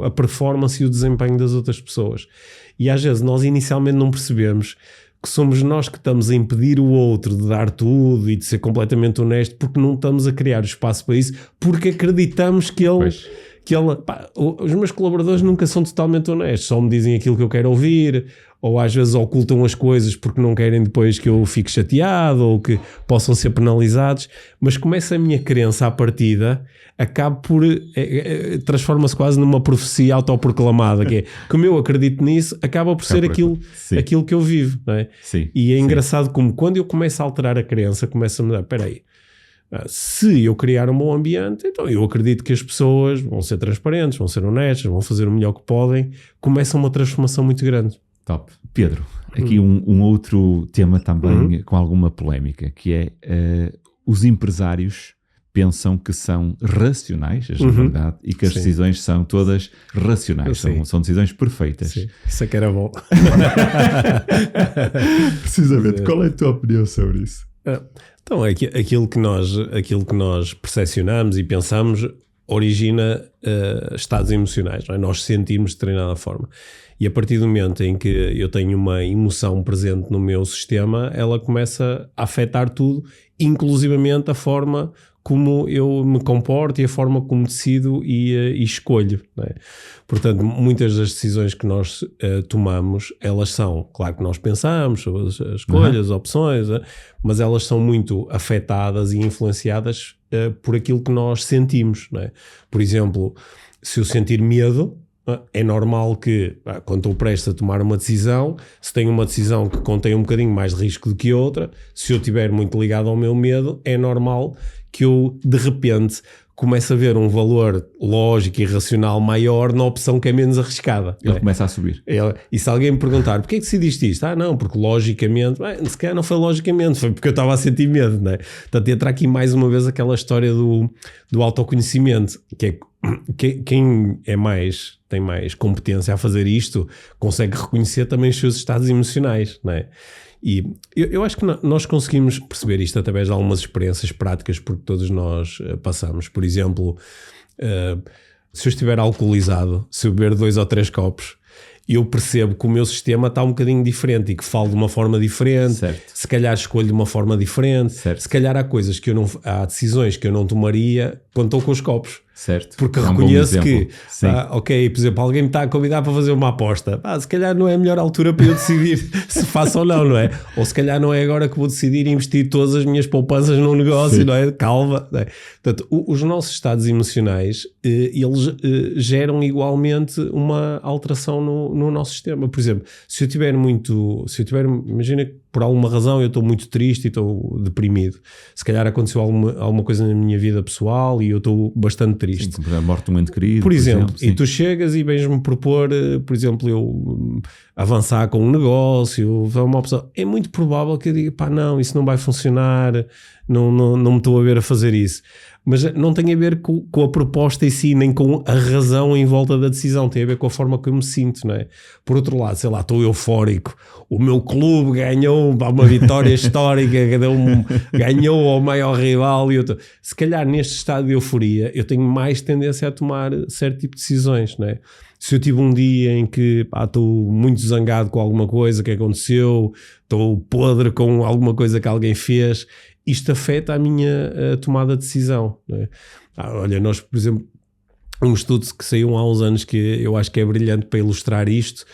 B: a performance e o desempenho das outras pessoas. E às vezes nós inicialmente não percebemos que somos nós que estamos a impedir o outro de dar tudo e de ser completamente honesto, porque não estamos a criar o espaço para isso, porque acreditamos que ele... os meus colaboradores nunca são totalmente honestos, só me dizem aquilo que eu quero ouvir, ou às vezes ocultam as coisas porque não querem depois que eu fique chateado ou que possam ser penalizados, mas como essa minha crença à partida acaba por transforma-se quase numa profecia autoproclamada, que é, como eu acredito nisso, acaba por ser aquilo que eu vivo, não é?
A: Sim,
B: e é engraçado como quando eu começo a alterar a crença, começo a mudar, espera aí, se eu criar um bom ambiente, então eu acredito que as pessoas vão ser transparentes, vão ser honestas, vão fazer o melhor que podem, começa uma transformação muito grande.
A: Top. Pedro, aqui um outro tema também com alguma polémica, que é os empresários pensam que são racionais, na verdade, e que as decisões são todas racionais, são decisões perfeitas.
B: Sim. Isso é que era bom.
A: Precisamente. Qual é a tua opinião sobre isso?
B: Então, aquilo que nós percepcionamos e pensamos origina estados emocionais, não é? Nós sentimos de determinada forma. E a partir do momento em que eu tenho uma emoção presente no meu sistema, ela começa a afetar tudo, inclusivamente a forma como eu me comporto e a forma como decido e escolho, não é? Portanto, muitas das decisões que nós tomamos, elas são, claro que nós pensamos sobre as escolhas, as opções, mas elas são muito afetadas e influenciadas por aquilo que nós sentimos, não é? Por exemplo, se eu sentir medo, é normal que, quando estou prestes a tomar uma decisão, se tenho uma decisão que contém um bocadinho mais de risco do que outra, se eu estiver muito ligado ao meu medo, é normal que eu, de repente, comece a ver um valor lógico e racional maior na opção que é menos arriscada.
A: Ele começa a subir.
B: E se alguém me perguntar, porquê é que decidiste isto? Não, porque logicamente, se calhar não foi logicamente, foi porque eu estava a sentir medo, não é? Portanto, entra aqui mais uma vez aquela história do autoconhecimento, que é quem tem mais competência a fazer isto, consegue reconhecer também os seus estados emocionais, não é? E eu acho que nós conseguimos perceber isto através de algumas experiências práticas, porque todos nós passamos. Por exemplo, se eu estiver alcoolizado, se eu beber 2 ou 3 copos, eu percebo que o meu sistema está um bocadinho diferente e que falo de uma forma diferente,
A: certo.
B: Se calhar escolho de uma forma diferente,
A: certo.
B: Se calhar há coisas que há decisões que eu não tomaria quando estou com os copos.
A: Certo.
B: Porque reconheço que, ok, por exemplo, alguém me está a convidar para fazer uma aposta, se calhar não é a melhor altura para eu decidir se faço ou não é? Ou se calhar não é agora que vou decidir investir todas as minhas poupanças num negócio, sim. Não é? Calma. Não é? Portanto, os nossos estados emocionais, eles geram igualmente uma alteração no nosso sistema. Por exemplo, imagina que por alguma razão eu estou muito triste e estou deprimido. Se calhar aconteceu alguma coisa na minha vida pessoal e eu estou bastante triste.
A: Sim, por exemplo, a morte de um ente querido.
B: Por exemplo, e tu chegas e vens-me propor, por exemplo, eu avançar com um negócio, uma opção. É muito provável que eu diga, não, isso não vai funcionar, não me estou a ver a fazer isso. Mas não tem a ver com a proposta em si, nem com a razão em volta da decisão, tem a ver com a forma que eu me sinto, não é? Por outro lado, sei lá, estou eufórico, o meu clube ganhou uma vitória histórica, ganhou ao maior rival, e se calhar neste estado de euforia eu tenho mais tendência a tomar certo tipo de decisões, não é? Se eu tive um dia em que estou muito zangado com alguma coisa que aconteceu, estou podre com alguma coisa que alguém fez, isto afeta a minha tomada de decisão, não é? Olha, nós, por exemplo, um estudo que saiu há uns anos que eu acho que é brilhante para ilustrar isto,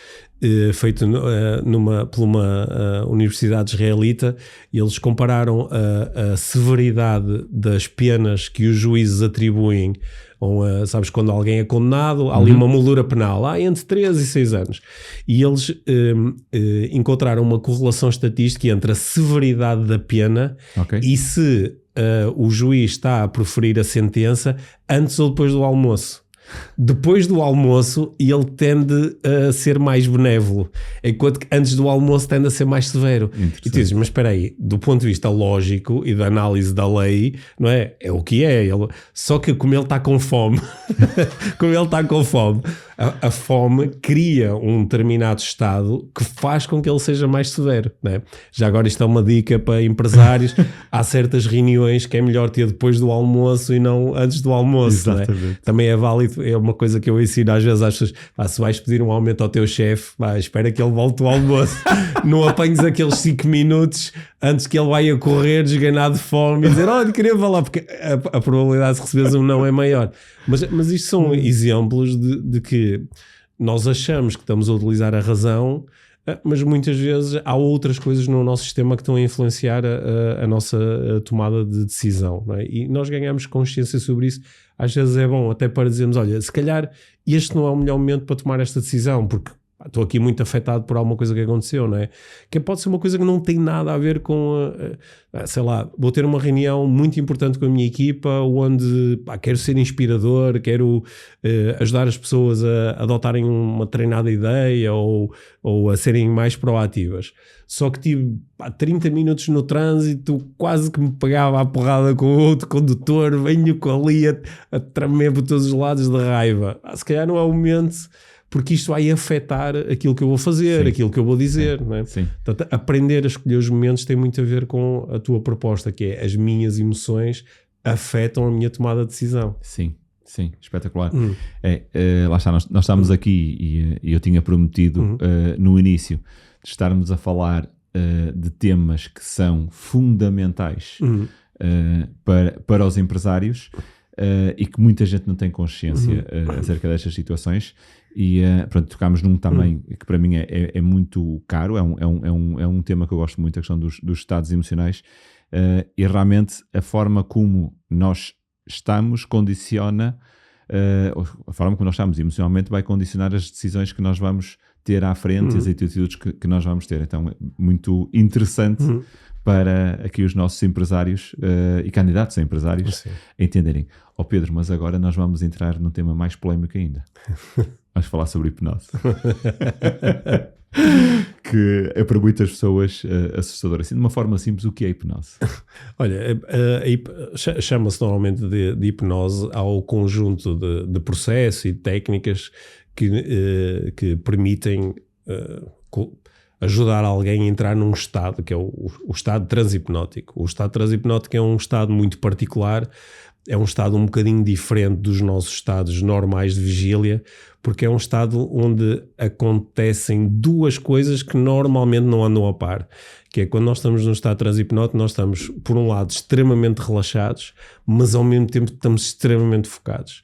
B: feito por uma universidade israelita, e eles compararam a severidade das penas que os juízes atribuem. Sabes, quando alguém é condenado, há ali uma moldura penal, entre 3 e 6 anos. E eles encontraram uma correlação estatística entre a severidade da pena e se o juiz está a proferir a sentença antes ou depois do almoço. Depois do almoço ele tende a ser mais benévolo, enquanto que antes do almoço tende a ser mais severo. E tu dizes, mas espera aí, do ponto de vista lógico e da análise da lei, não é? É o que é. Só que como ele está com fome, a fome cria um determinado estado que faz com que ele seja mais severo, não é? Já agora isto é uma dica para empresários. Há certas reuniões que é melhor ter depois do almoço e não antes do almoço. Exatamente. Não é? Também é válido, é uma coisa que eu ensino às vezes às pessoas, se vais pedir um aumento ao teu chefe, espera que ele volte ao almoço. Não apanhes aqueles 5 minutos antes que ele vai a correr desganado de fome e dizer, queria falar, porque a probabilidade de receberes um não é maior. Mas isto são exemplos de que nós achamos que estamos a utilizar a razão, mas muitas vezes há outras coisas no nosso sistema que estão a influenciar a nossa tomada de decisão, não é? E nós ganhamos consciência sobre isso. Às vezes é bom até para dizermos, olha, se calhar este não é o melhor momento para tomar esta decisão, porque estou aqui muito afetado por alguma coisa que aconteceu, não é? Que pode ser uma coisa que não tem nada a ver com, sei lá, vou ter uma reunião muito importante com a minha equipa onde quero ser inspirador, quero ajudar as pessoas a adotarem uma treinada ideia ou a serem mais proativas. Só que tive 30 minutos no trânsito, quase que me pegava a porrada com o outro condutor, venho com ali a tremer por todos os lados de raiva. Se calhar não é o momento, porque isto vai afetar aquilo que eu vou fazer, aquilo que eu vou dizer. Não é? Portanto, aprender a escolher os momentos tem muito a ver com a tua proposta, que é as minhas emoções afetam a minha tomada de decisão.
A: Sim, espetacular. Lá está, nós estamos aqui e eu tinha prometido no início de estarmos a falar de temas que são fundamentais para os empresários e que muita gente não tem consciência acerca destas situações. E pronto, tocámos num também que para mim é muito caro, é um tema que eu gosto muito, a questão dos estados emocionais, e realmente a forma como nós estamos condiciona, a forma como nós estamos emocionalmente vai condicionar as decisões que nós vamos ter à frente e as atitudes que nós vamos ter. Então é muito interessante para aqui os nossos empresários e candidatos a empresários entenderem. Pedro, mas agora nós vamos entrar num tema mais polémico ainda. Vamos falar sobre hipnose. Que é para muitas pessoas assustador. Assim, de uma forma simples, o que é hipnose?
B: Olha, chama-se normalmente de hipnose ao conjunto de processos e de técnicas que permitem ajudar alguém a entrar num estado que é o estado transhipnótico. O estado transhipnótico é um estado muito particular, é um estado um bocadinho diferente dos nossos estados normais de vigília, porque é um estado onde acontecem duas coisas que normalmente não andam a par, que é quando nós estamos num estado transhipnótico, nós estamos, por um lado, extremamente relaxados, mas ao mesmo tempo estamos extremamente focados.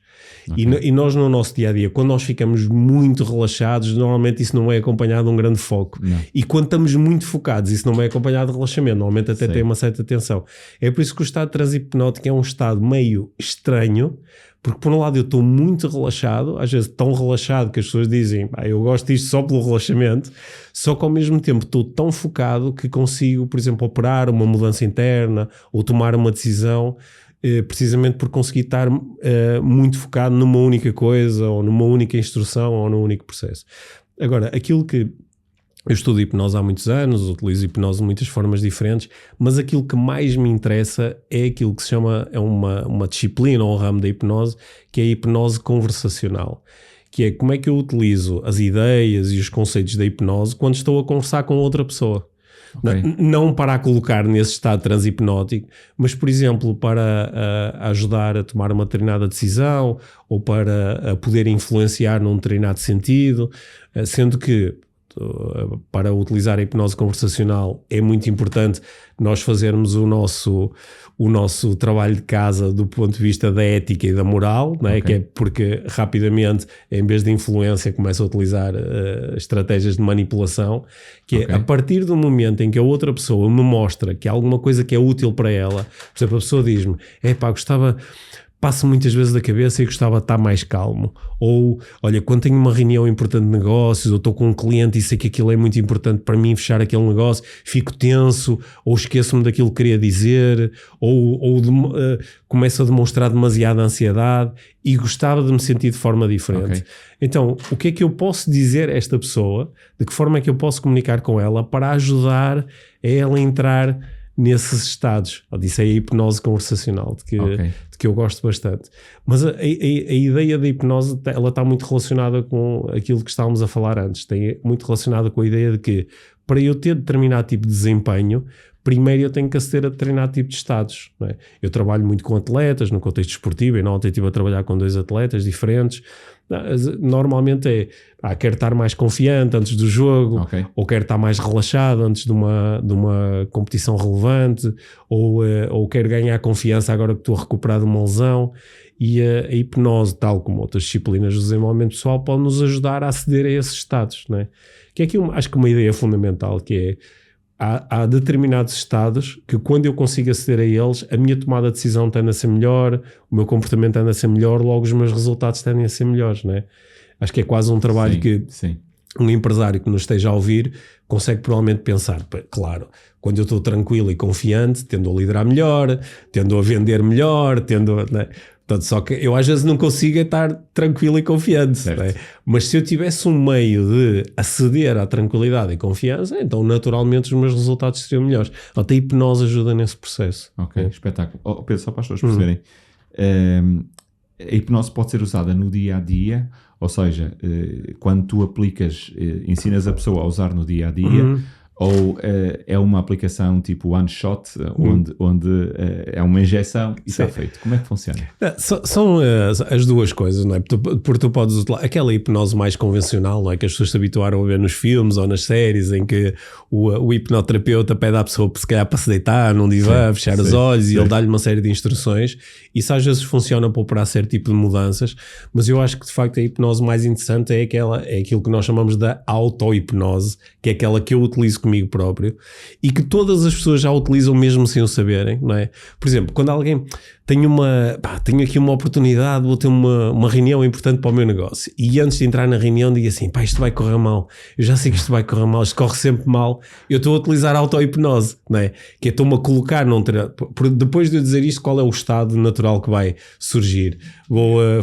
B: E nós no nosso dia-a-dia, quando nós ficamos muito relaxados, normalmente isso não é acompanhado de um grande foco.
A: Não.
B: E quando estamos muito focados, isso não é acompanhado de relaxamento, normalmente até tem uma certa tensão. É por isso que o estado transhipnótico é um estado meio estranho, porque por um lado eu estou muito relaxado, às vezes tão relaxado que as pessoas dizem eu gosto disto só pelo relaxamento, só que ao mesmo tempo estou tão focado que consigo, por exemplo, operar uma mudança interna ou tomar uma decisão precisamente por conseguir estar muito focado numa única coisa ou numa única instrução ou num único processo. Agora, aquilo que eu estudo hipnose há muitos anos, utilizo hipnose de muitas formas diferentes, mas aquilo que mais me interessa é aquilo que se chama, é uma disciplina ou um ramo da hipnose, que é a hipnose conversacional, que é como é que eu utilizo as ideias e os conceitos da hipnose quando estou a conversar com outra pessoa. Okay. Não para a colocar nesse estado transhipnótico, mas, por exemplo, para ajudar a tomar uma determinada decisão ou para poder influenciar num determinado sentido, sendo que para utilizar a hipnose conversacional é muito importante nós fazermos o nosso trabalho de casa do ponto de vista da ética e da moral, não é? Que é porque rapidamente, em vez de influência, começa a utilizar estratégias de manipulação, que é a partir do momento em que a outra pessoa me mostra que há alguma coisa que é útil para ela. Por exemplo, a pessoa diz-me, gostava... Passo muitas vezes da cabeça e gostava de estar mais calmo. Ou, olha, quando tenho uma reunião importante de negócios, ou estou com um cliente e sei que aquilo é muito importante para mim, fechar aquele negócio, fico tenso, ou esqueço-me daquilo que queria dizer, ou começo a demonstrar demasiada ansiedade e gostava de me sentir de forma diferente. Então, o que é que eu posso dizer a esta pessoa? De que forma é que eu posso comunicar com ela para ajudar a ela entrar nesses estados? Isso é a hipnose conversacional, de que eu gosto bastante. Mas a ideia da hipnose, ela está muito relacionada com aquilo que estávamos a falar antes. Tem muito relacionada com a ideia de que para eu ter determinado tipo de desempenho, primeiro eu tenho que aceder a determinado tipo de estados. Não é? Eu trabalho muito com atletas no contexto esportivo, e na ontem estive a trabalhar com 2 atletas diferentes. Normalmente quero estar mais confiante antes do jogo, ou quero estar mais relaxado antes de uma competição relevante, ou quero ganhar confiança agora que estou a recuperar de uma lesão. E a hipnose, tal como outras disciplinas do desenvolvimento pessoal, pode nos ajudar a aceder a esses estados, não é? Que é aqui acho que uma ideia fundamental, que é há determinados estados que quando eu consigo aceder a eles, a minha tomada de decisão tende a ser melhor, o meu comportamento tende a ser melhor, logo os meus resultados tendem a ser melhores, não é? Acho que é quase um trabalho
A: Sim.
B: um empresário que nos esteja a ouvir consegue provavelmente pensar, claro, quando eu estou tranquilo e confiante, tendo a liderar melhor, tendo a vender melhor, né? Portanto, só que eu às vezes não consigo estar tranquilo e confiante, né? Mas se eu tivesse um meio de aceder à tranquilidade e confiança, então naturalmente os meus resultados seriam melhores. Até a hipnose ajuda nesse processo.
A: Ok, espetáculo. Pedro, só para as pessoas perceberem, a hipnose pode ser usada no dia a dia, ou seja, quando tu aplicas, ensinas a pessoa a usar no dia a dia, ou é uma aplicação tipo one shot, onde é uma injeção e está feito. Como é que funciona?
B: São as duas coisas, não é? Porque tu podes utilizar aquela hipnose mais convencional, não é? Que as pessoas se habituaram a ver nos filmes ou nas séries, em que o hipnoterapeuta pede à pessoa se calhar para se deitar num divã, fechar os olhos e ele dá-lhe uma série de instruções. Isso às vezes funciona para operar certo tipo de mudanças, mas eu acho que de facto a hipnose mais interessante é aquilo que nós chamamos da auto-hipnose, que é aquela que eu utilizo comigo próprio e que todas as pessoas já utilizam mesmo sem o saberem, não é? Por exemplo, quando alguém tenho aqui uma oportunidade, vou ter uma reunião importante para o meu negócio e antes de entrar na reunião digo assim, isto vai correr mal, eu já sei que isto vai correr mal, isto corre sempre mal, eu estou a utilizar a auto-hipnose, não é? Que é estou-me a colocar depois de eu dizer isto, qual é o estado natural que vai surgir?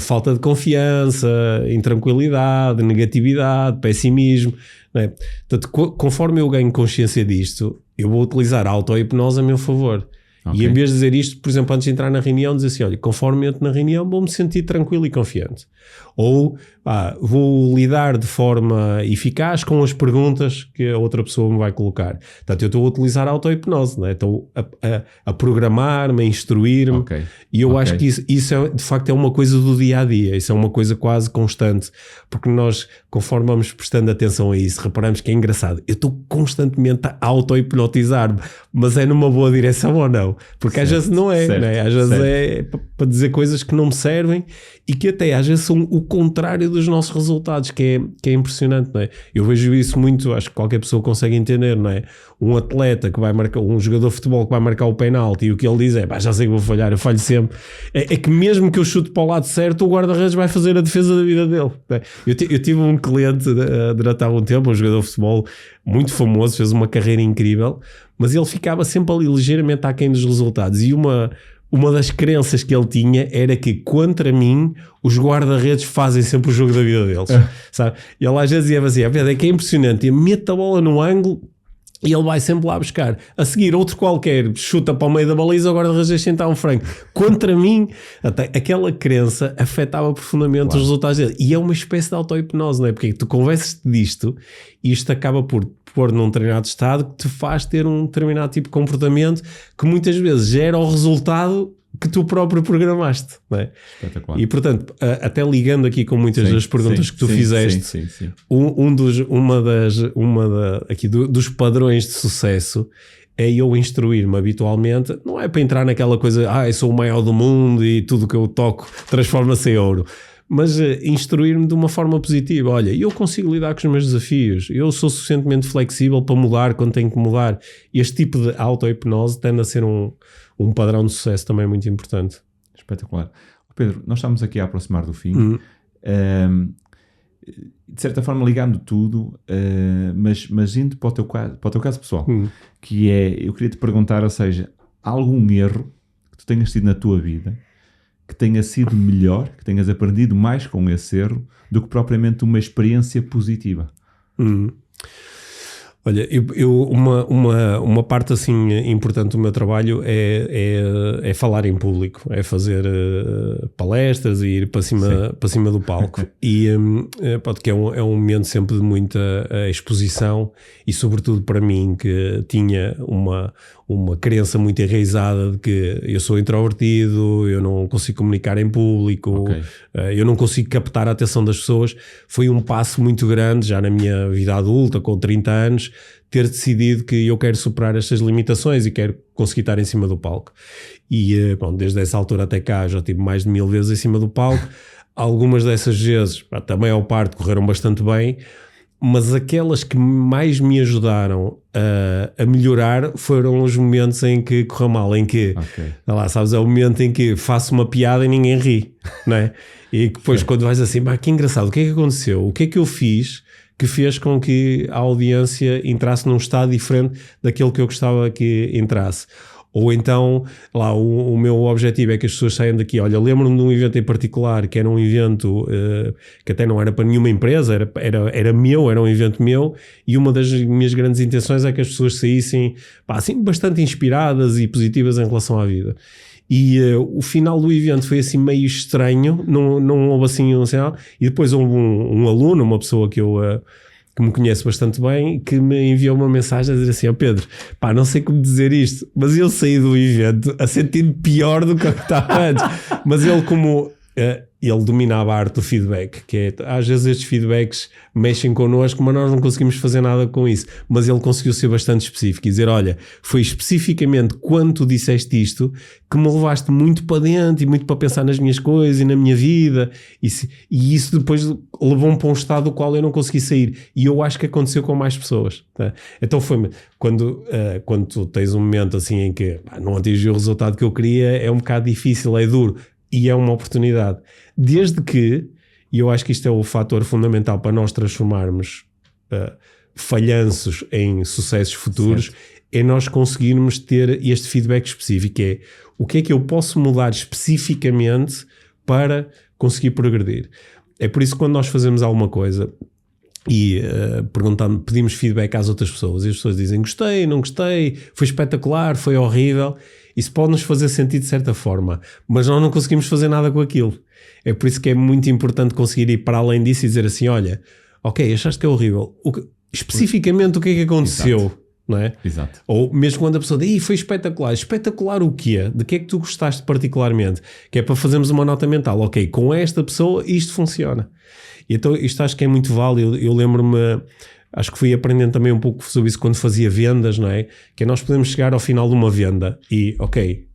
B: Falta de confiança, intranquilidade, negatividade, pessimismo, não é? Portanto, conforme eu ganho consciência disto, eu vou utilizar a auto-hipnose a meu favor. Okay. E em vez de dizer isto, por exemplo, antes de entrar na reunião, dizer assim, olha, conforme eu entro na reunião vou-me sentir tranquilo e confiante. Ou vou lidar de forma eficaz com as perguntas que a outra pessoa me vai colocar. Portanto, eu estou a utilizar a auto-hipnose, não é? Estou a programar-me, a instruir-me. Okay. E eu acho que isso é, de facto é uma coisa do dia-a-dia. Isso é uma coisa quase constante. Porque nós, conforme vamos prestando atenção a isso, reparamos que é engraçado. Eu estou constantemente a auto-hipnotizar-me, mas é numa boa direção ou não? Porque às vezes não é, não é? Às vezes é para dizer coisas que não me servem e que até às vezes são o contrário dos nossos resultados, que é impressionante, não é? Eu vejo isso muito, acho que qualquer pessoa consegue entender, não é? Um atleta que vai marcar, um jogador de futebol que vai marcar o penalti e o que ele diz é, já sei que vou falhar, eu falho sempre. É que mesmo que eu chute para o lado certo, o guarda-redes vai fazer a defesa da vida dele. Eu tive um cliente durante algum tempo, um jogador de futebol muito famoso, fez uma carreira incrível, mas ele ficava sempre ali ligeiramente aquém dos resultados e uma das crenças que ele tinha era que contra mim os guarda-redes fazem sempre o jogo da vida deles, sabe? E ele às vezes ia assim, é que é impressionante, mete a bola no ângulo e ele vai sempre lá buscar. A seguir, outro qualquer chuta para o meio da baliza, o guarda-redes deixa entrar um frango. Contra mim, até aquela crença afetava profundamente os resultados dele. E é uma espécie de auto-hipnose, não é? Porque tu conversas-te disto e isto acaba por pôr num determinado estado que te faz ter um determinado tipo de comportamento que muitas vezes gera o resultado que tu próprio programaste, não é? Espetacular. E portanto, até ligando aqui com muitas das perguntas que tu fizeste, dos padrões de sucesso é eu instruir-me habitualmente, não é para entrar naquela coisa, eu sou o maior do mundo e tudo que eu toco transforma-se em ouro, mas instruir-me de uma forma positiva. Olha, eu consigo lidar com os meus desafios, eu sou suficientemente flexível para mudar quando tenho que mudar. Este tipo de auto-hipnose tende a ser um padrão de sucesso também muito importante.
A: Espetacular. Pedro, nós estamos aqui a aproximar do fim. De certa forma ligando tudo, mas indo para o teu caso pessoal, que é, eu queria te perguntar, ou seja, há algum erro que tu tenhas tido na tua vida que tenha sido melhor, que tenhas aprendido mais com esse erro do que propriamente uma experiência positiva?
B: Olha, uma parte assim importante do meu trabalho é falar em público, é fazer palestras e ir para cima do palco. E que é um momento sempre de muita exposição e sobretudo para mim que tinha uma crença muito enraizada de que eu sou introvertido, eu não consigo comunicar em público, eu não consigo captar a atenção das pessoas. Foi um passo muito grande já na minha vida adulta, com 30 anos, ter decidido que eu quero superar estas limitações e quero conseguir estar em cima do palco. E desde essa altura até cá já tive mais de 1000 vezes em cima do palco. Algumas dessas vezes, a maior parte correram bastante bem, mas aquelas que mais me ajudaram a melhorar foram os momentos em que correu mal, em que, é o momento em que faço uma piada e ninguém ri, não é? E depois quando vais assim, que engraçado, o que é que aconteceu? O que é que eu fiz que fez com que a audiência entrasse num estado diferente daquele que eu gostava que entrasse. Ou então, lá, o meu objetivo é que as pessoas saiam daqui. Olha, lembro-me de um evento em particular, que era um evento que até não era para nenhuma empresa, era meu, era um evento meu, e uma das minhas grandes intenções é que as pessoas saíssem, pá, assim, bastante inspiradas e positivas em relação à vida. E o final do evento foi assim meio estranho, não houve assim um sinal, e depois houve um aluno, uma pessoa que me conhece bastante bem, que me enviou uma mensagem a dizer assim: Pedro, pá, não sei como dizer isto, mas eu saí do evento a sentir pior do que eu estava antes. Mas ele, como ele dominava a arte do feedback, que é, às vezes estes feedbacks mexem connosco, mas nós não conseguimos fazer nada com isso. Mas ele conseguiu ser bastante específico e dizer: olha, foi especificamente quando tu disseste isto que me levaste muito para dentro e muito para pensar nas minhas coisas e na minha vida, e isso depois levou-me para um estado do qual eu não consegui sair. E eu acho que aconteceu com mais pessoas, tá? Então foi quando tu tens um momento assim em que não atingiu o resultado que eu queria, é um bocado difícil, é duro, e é uma oportunidade. Desde que, e eu acho que isto é o fator fundamental para nós transformarmos falhanços em sucessos futuros, certo, é nós conseguirmos ter este feedback específico, é o que é que eu posso mudar especificamente para conseguir progredir. É por isso que quando nós fazemos alguma coisa e pedimos feedback às outras pessoas, e as pessoas dizem gostei, não gostei, foi espetacular, foi horrível, isso pode nos fazer sentir de certa forma, mas nós não conseguimos fazer nada com aquilo. É por isso que é muito importante conseguir ir para além disso e dizer assim: olha, ok, achaste que é horrível, especificamente o que é que aconteceu? Exato. Não é?
A: Exato.
B: Ou mesmo quando a pessoa diz foi espetacular. Espetacular o quê? De que é que tu gostaste particularmente? Que é para fazermos uma nota mental. Ok, com esta pessoa isto funciona. E então isto acho que é muito válido. Eu lembro-me, acho que fui aprendendo também um pouco sobre isso quando fazia vendas, não é? Que é nós podemos chegar ao final de uma venda e, ok,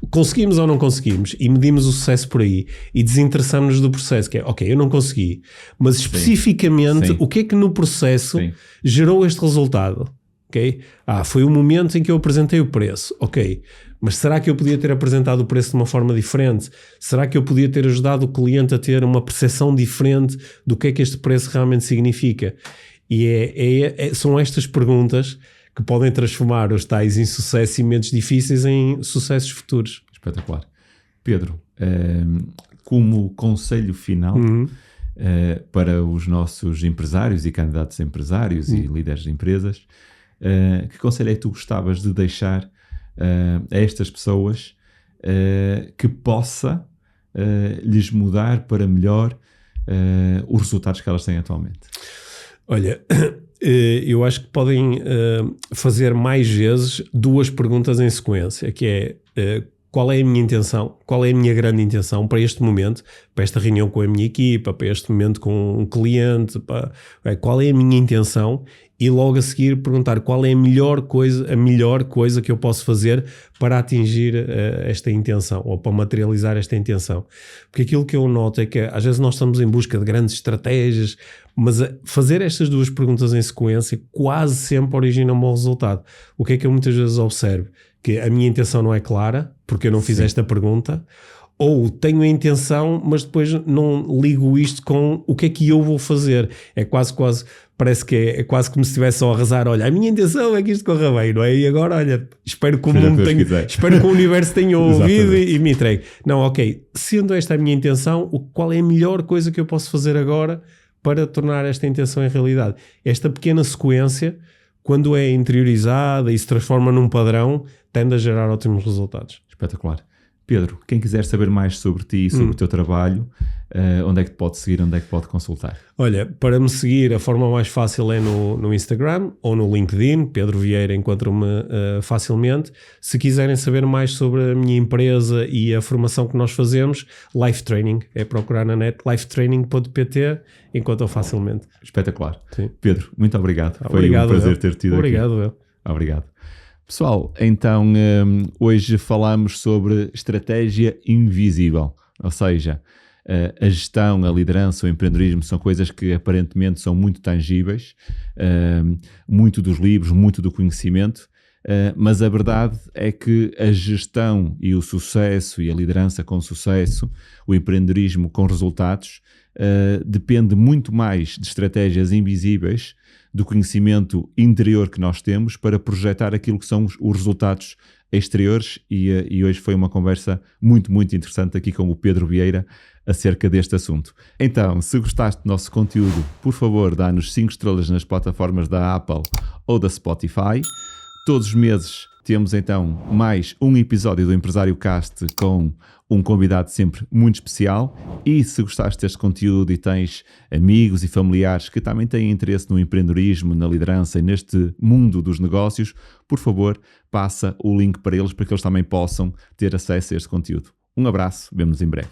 B: conseguimos ou não conseguimos, e medimos o sucesso por aí e desinteressamos-nos do processo, que é, ok, eu não consegui, mas especificamente sim, o que é que no processo gerou este resultado? Okay? Foi o momento em que eu apresentei o preço, ok, mas será que eu podia ter apresentado o preço de uma forma diferente? Será que eu podia ter ajudado o cliente a ter uma percepção diferente do que é que este preço realmente significa? E são estas perguntas que podem transformar os tais insucessos e momentos difíceis em sucessos futuros.
A: Espetacular. Pedro, como conselho final para os nossos empresários e candidatos a empresários e líderes de empresas, que conselho é que tu gostavas de deixar a estas pessoas que possa lhes mudar para melhor os resultados que elas têm atualmente?
B: Olha, eu acho que podem fazer mais vezes duas perguntas em sequência, que é qual é a minha intenção, qual é a minha grande intenção para este momento, para esta reunião com a minha equipa, para este momento com um cliente, qual é a minha intenção, e logo a seguir perguntar qual é a melhor coisa que eu posso fazer para atingir esta intenção, ou para materializar esta intenção. Porque aquilo que eu noto é que às vezes nós estamos em busca de grandes estratégias, mas fazer estas duas perguntas em sequência quase sempre origina um bom resultado. O que é que eu muitas vezes observo? Que a minha intenção não é clara, porque eu não fiz esta pergunta, ou tenho a intenção, mas depois não ligo isto com o que é que eu vou fazer. É quase, parece que é quase como se estivesse só a rezar: olha, a minha intenção é que isto corra bem, não é? E agora, olha, espero que o universo tenha ouvido e me entregue. Não, ok, sendo esta a minha intenção, qual é a melhor coisa que eu posso fazer agora para tornar esta intenção em realidade? Esta pequena sequência, quando é interiorizada e se transforma num padrão, tende a gerar ótimos resultados.
A: Espetacular. Pedro, quem quiser saber mais sobre ti e sobre o teu trabalho, onde é que te pode seguir, onde é que pode consultar?
B: Olha, para me seguir, a forma mais fácil é no Instagram ou no LinkedIn. Pedro Vieira, encontram-me facilmente. Se quiserem saber mais sobre a minha empresa e a formação que nós fazemos, Life Training, é procurar na net lifetraining.pt, encontram facilmente.
A: Espetacular.
B: Sim.
A: Pedro, muito obrigado. Foi um prazer ter tido aqui.
B: Obrigado.
A: Obrigado. Pessoal, então hoje falamos sobre estratégia invisível, ou seja, a gestão, a liderança, o empreendedorismo são coisas que aparentemente são muito tangíveis, muito dos livros, muito do conhecimento, mas a verdade é que a gestão e o sucesso e a liderança com sucesso, o empreendedorismo com resultados, depende muito mais de estratégias invisíveis, do conhecimento interior que nós temos para projetar aquilo que são os resultados exteriores e hoje foi uma conversa muito, muito interessante aqui com o Pedro Vieira acerca deste assunto. Então, se gostaste do nosso conteúdo, por favor, dá-nos 5 estrelas nas plataformas da Apple ou da Spotify. Todos os meses temos então mais um episódio do Empresário Cast com um convidado sempre muito especial. E se gostaste deste conteúdo e tens amigos e familiares que também têm interesse no empreendedorismo, na liderança e neste mundo dos negócios, por favor, passa o link para eles para que eles também possam ter acesso a este conteúdo. Um abraço, vemo-nos em breve.